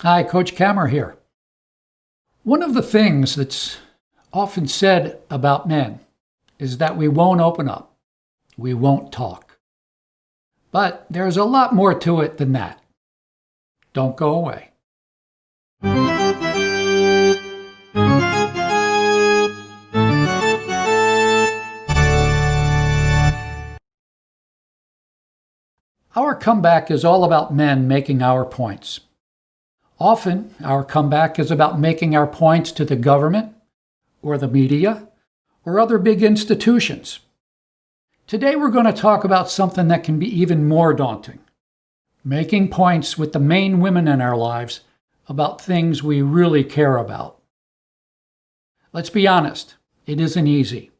Hi, Coach Kammer here. One of the things that's often said about men is that we won't open up, we won't talk. But there's a lot more to it than that. Don't go away. Our comeback is all about men making our points. Often, our comeback is about making our points to the government, or the media, or other big institutions. Today, we're going to talk about something that can be even more daunting: making points with the main women in our lives about things we really care about. Let's be honest, it isn't easy.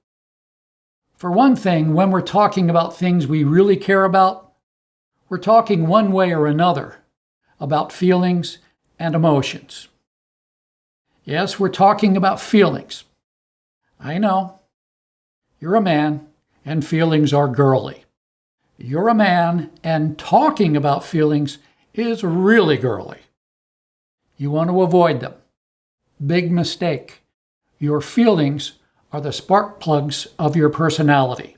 For one thing, when we're talking about things we really care about, we're talking one way or another about feelings and emotions. Yes, we're talking about feelings. I know. You're a man, and feelings are girly. You're a man, and talking about feelings is really girly. You want to avoid them. Big mistake. Your feelings are the spark plugs of your personality.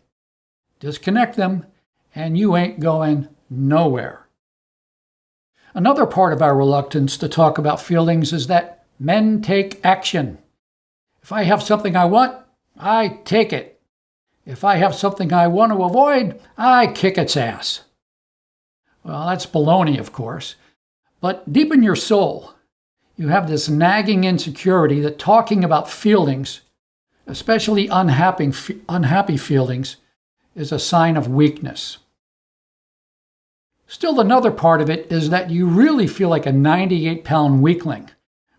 Disconnect them, and you ain't going nowhere. Another part of our reluctance to talk about feelings is that men take action. If I have something I want, I take it. If I have something I want to avoid, I kick its ass. Well, that's baloney, of course. But deep in your soul, you have this nagging insecurity that talking about feelings, especially unhappy feelings, is a sign of weakness. Still, another part of it is that you really feel like a 98-pound weakling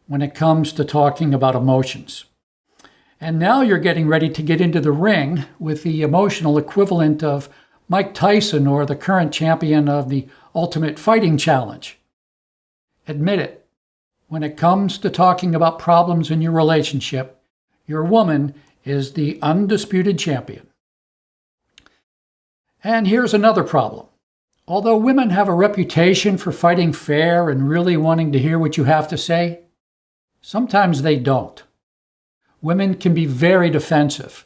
when it comes to talking about emotions. And now you're getting ready to get into the ring with the emotional equivalent of Mike Tyson or the current champion of the Ultimate Fighting Challenge. Admit it, when it comes to talking about problems in your relationship, your woman is the undisputed champion. And here's another problem. Although women have a reputation for fighting fair and really wanting to hear what you have to say, sometimes they don't. Women can be very defensive.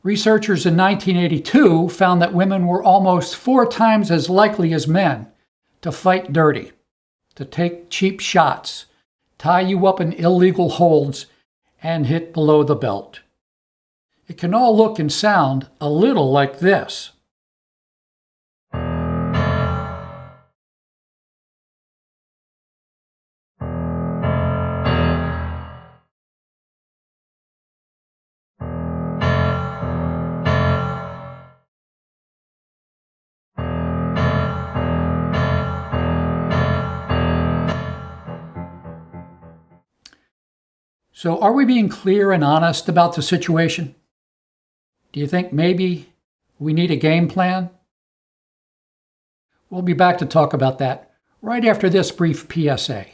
Researchers in 1982 found that women were almost 4 times as likely as men to fight dirty, to take cheap shots, tie you up in illegal holds, and hit below the belt. It can all look and sound a little like this. So are we being clear and honest about the situation? Do you think maybe we need a game plan? We'll be back to talk about that right after this brief PSA.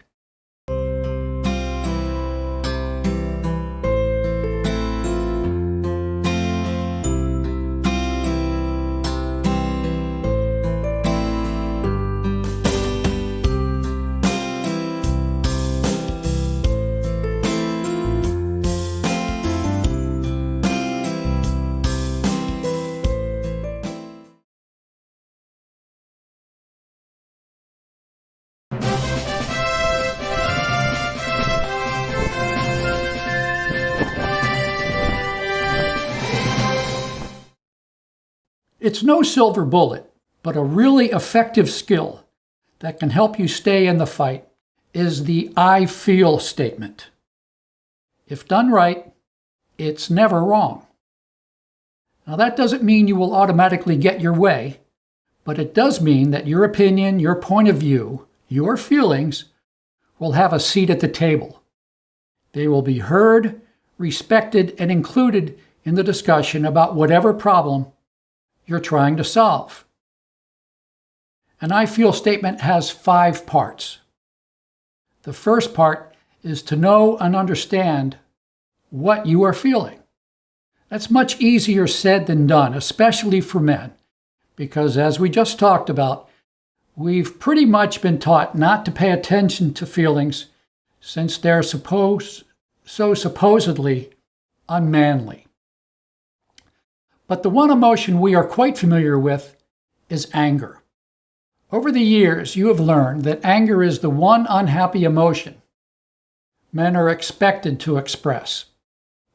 It's no silver bullet, but a really effective skill that can help you stay in the fight is the I feel statement. If done right, it's never wrong. Now, that doesn't mean you will automatically get your way, but it does mean that your opinion, your point of view, your feelings will have a seat at the table. They will be heard, respected, and included in the discussion about whatever problem you're trying to solve. An I feel statement has 5 parts. The first part is to know and understand what you are feeling. That's much easier said than done, especially for men, because as we just talked about, We've pretty much been taught not to pay attention to feelings since they're supposedly unmanly. But the one emotion we are quite familiar with is anger. Over the years, you have learned that anger is the one unhappy emotion men are expected to express.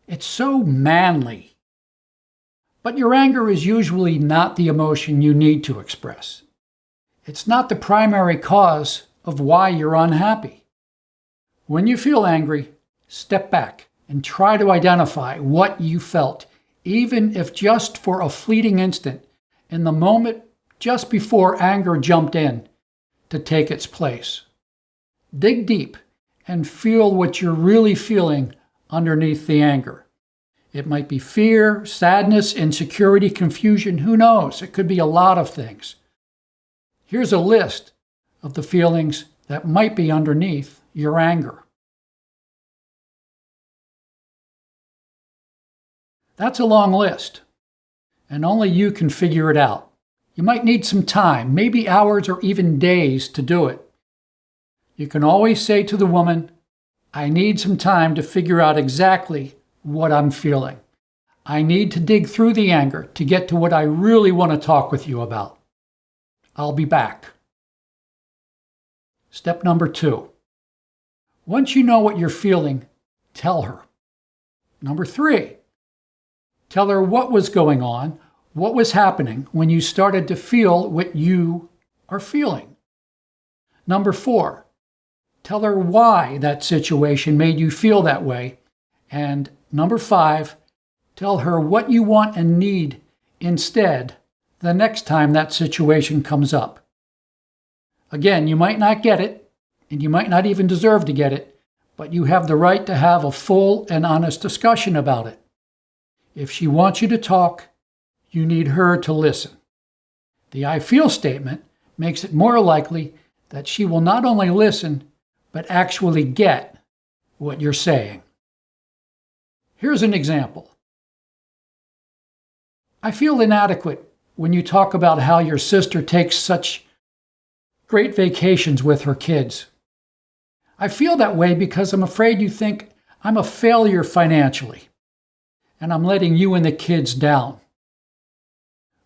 It's so manly. But your anger is usually not the emotion you need to express. It's not the primary cause of why you're unhappy. When you feel angry, step back and try to identify what you felt, even if just for a fleeting instant, in the moment just before anger jumped in to take its place. Dig deep and feel what you're really feeling underneath the anger. It might be fear, sadness, insecurity, confusion, who knows? It could be a lot of things. Here's a list of the feelings that might be underneath your anger. That's a long list, and only you can figure it out. You might need some time, maybe hours or even days to do it. You can always say to the woman, I need some time to figure out exactly what I'm feeling. I need to dig through the anger to get to what I really want to talk with you about. I'll be back. Step number 2. Once you know what you're feeling, tell her. Number 3. Tell her what was going on, what was happening when you started to feel what you are feeling. Number 4. Tell her why that situation made you feel that way. And number 5, tell her what you want and need instead the next time that situation comes up. Again, you might not get it, and you might not even deserve to get it, but you have the right to have a full and honest discussion about it. If she wants you to talk, you need her to listen. The I feel statement makes it more likely that she will not only listen, but actually get what you're saying. Here's an example. I feel inadequate when you talk about how your sister takes such great vacations with her kids. I feel that way because I'm afraid you think I'm a failure financially, and I'm letting you and the kids down.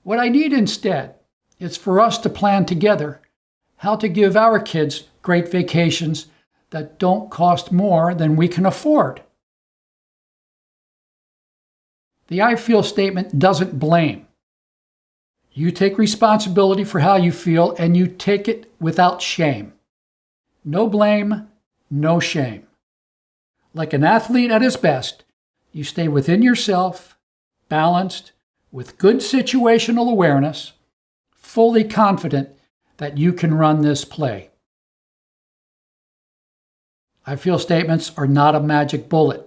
What I need instead is for us to plan together how to give our kids great vacations that don't cost more than we can afford. The I feel statement doesn't blame. You take responsibility for how you feel, and you take it without shame. No blame, no shame. Like an athlete at his best, you stay within yourself, balanced, with good situational awareness, fully confident that you can run this play. I feel statements are not a magic bullet.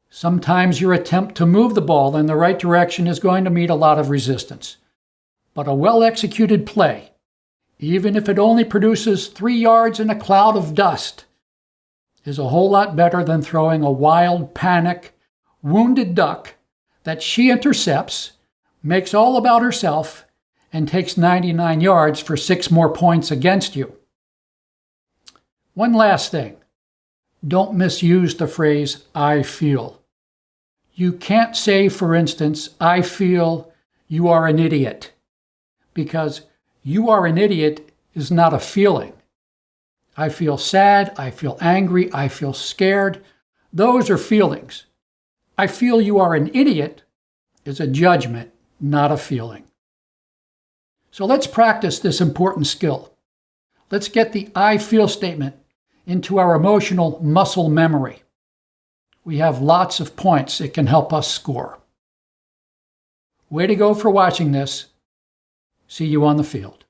Sometimes your attempt to move the ball in the right direction is going to meet a lot of resistance. But a well-executed play, even if it only produces 3 yards in a cloud of dust, is a whole lot better than throwing a wild, panic, wounded duck that she intercepts, makes all about herself, and takes 99 yards for 6 more points against you. One last thing. Don't misuse the phrase, I feel. You can't say, for instance, I feel you are an idiot, because you are an idiot is not a feeling. I feel sad, I feel angry, I feel scared. Those are feelings. I feel you are an idiot is a judgment, not a feeling. So let's practice this important skill. Let's get the I feel statement into our emotional muscle memory. We have lots of points it can help us score. Way to go for watching this. See you on the field.